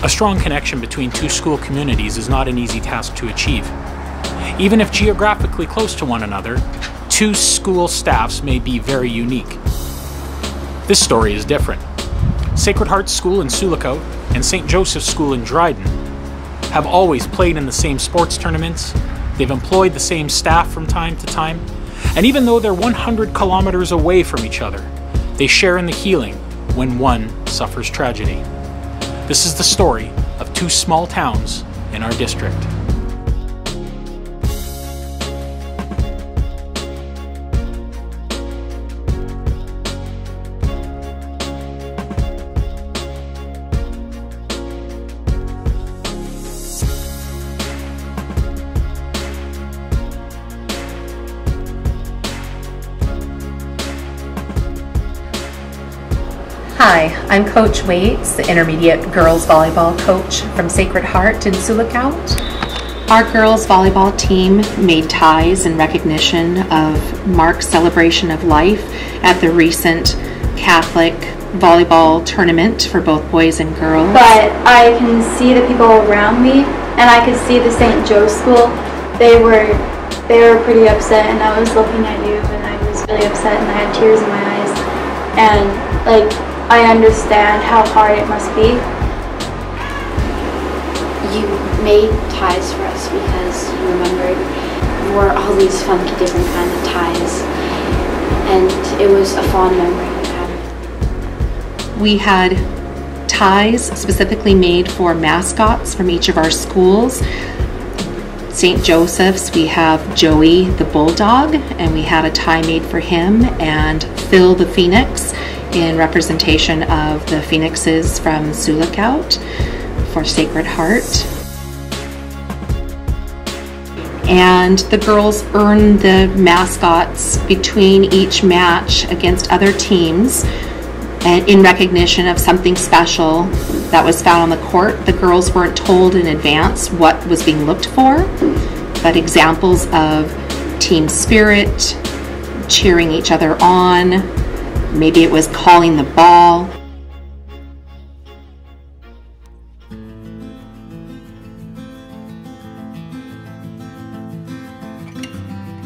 A strong connection between two school communities is not an easy task to achieve. Even if geographically close to one another, two school staffs may be very unique. This story is different. Sacred Heart School in Sulikout and St. Joseph's School in Dryden have always played in the same sports tournaments, they've employed the same staff from time to time, and even though they're 100 kilometers away from each other, they share in the healing when one suffers tragedy. This is the story of two small towns in our district. Hi, I'm Coach Waits, the intermediate girls volleyball coach from Sacred Heart in Sulikout. Our girls volleyball team made ties in recognition of Mark's celebration of life at the recent Catholic volleyball tournament for both boys and girls. But I can see the people around me, and I could see the St. Joe's school. They were pretty upset, and I was looking at you, and I was really upset, and I had tears in my eyes, and I understand how hard it must be. You made ties for us because you remembered wore all these funky different kinds of ties, and it was a fond memory we had. We had ties specifically made for mascots from each of our schools. St. Joseph's, we have Joey the Bulldog, and we had a tie made for him, and Phil the Phoenix in representation of the phoenixes from Sulikout for Sacred Heart. And the girls earn the mascots between each match against other teams, and in recognition of something special that was found on the court. The girls weren't told in advance what was being looked for, but examples of team spirit, cheering each other on, maybe it was calling the ball.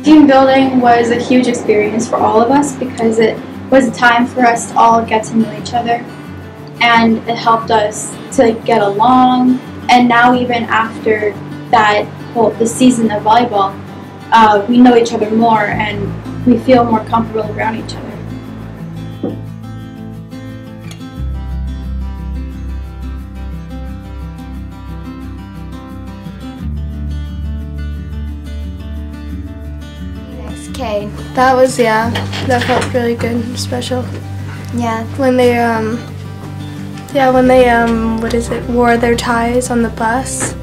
Team building was a huge experience for all of us because it was a time for us to all get to know each other, and it helped us to get along. And now, even after that the season of volleyball, we know each other more and we feel more comfortable around each other. Okay. That felt really good and special. Yeah. When they wore their ties on the bus.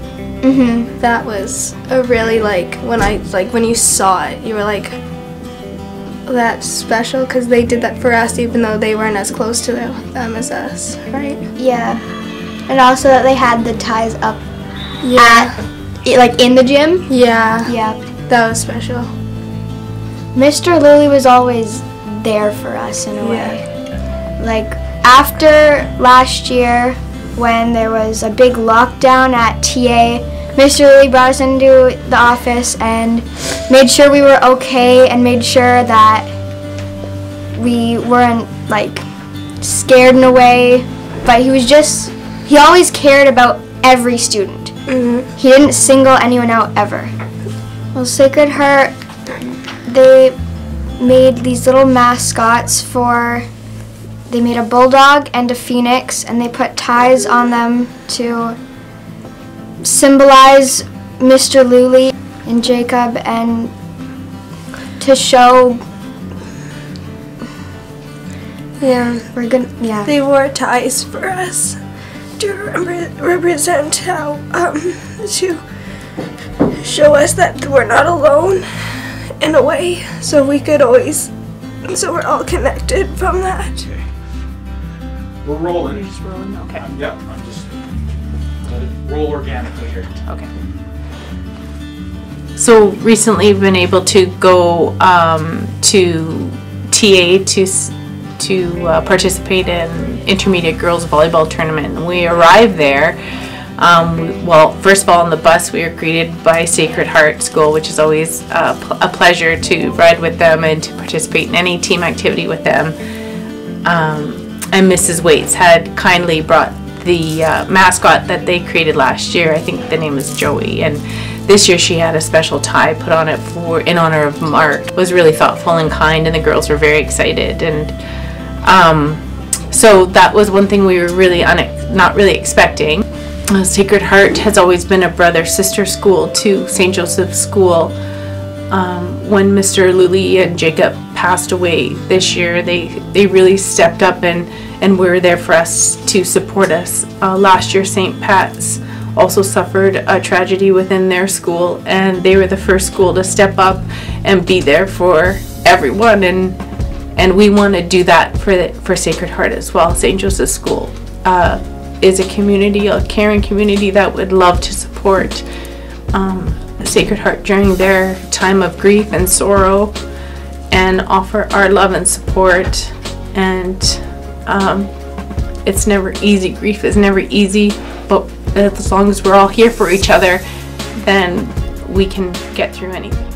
That was a really when you saw it, you were like, that's special, because they did that for us even though they weren't as close to them as us, right? Yeah. And also that they had the ties up in the gym. Yeah. Yeah. That was special. Mr. Lilly was always there for us in a way. Like after last year when there was a big lockdown at TA, Mr. Lilly brought us into the office and made sure we were okay and made sure that we weren't scared in a way, but he always cared about every student. He didn't single anyone out ever. Well, Sacred Heart, they made these little mascots they made a bulldog and a phoenix, and they put ties on them to symbolize Mr. Luley and Jacob, and to show they wore ties for us to represent how to show us that we're not alone in a way, so we're all connected from that. Okay. We're rolling. You're just rolling? Okay. Yep, I'm just let it roll organically here. Okay. So recently we've been able to go to TA to participate in intermediate girls volleyball tournament. We arrived there Well, first of all, on the bus we were greeted by Sacred Heart School, which is always a pleasure to ride with them and to participate in any team activity with them. And Mrs. Waits had kindly brought the mascot that they created last year. I think the name is Joey, and this year she had a special tie put on it in honor of Mark. It was really thoughtful and kind, and the girls were very excited. And so that was one thing we were really not really expecting. Sacred Heart has always been a brother-sister school to St. Joseph's School. When Mr. Lully and Jacob passed away this year, they really stepped up and were there for us to support us. Last year, St. Pat's also suffered a tragedy within their school, and they were the first school to step up and be there for everyone, and we want to do that for Sacred Heart as well. St. Joseph's School is a community, a caring community that would love to support Sacred Heart during their time of grief and sorrow, and offer our love and support. And it's never easy. Grief is never easy, but as long as we're all here for each other, then we can get through anything.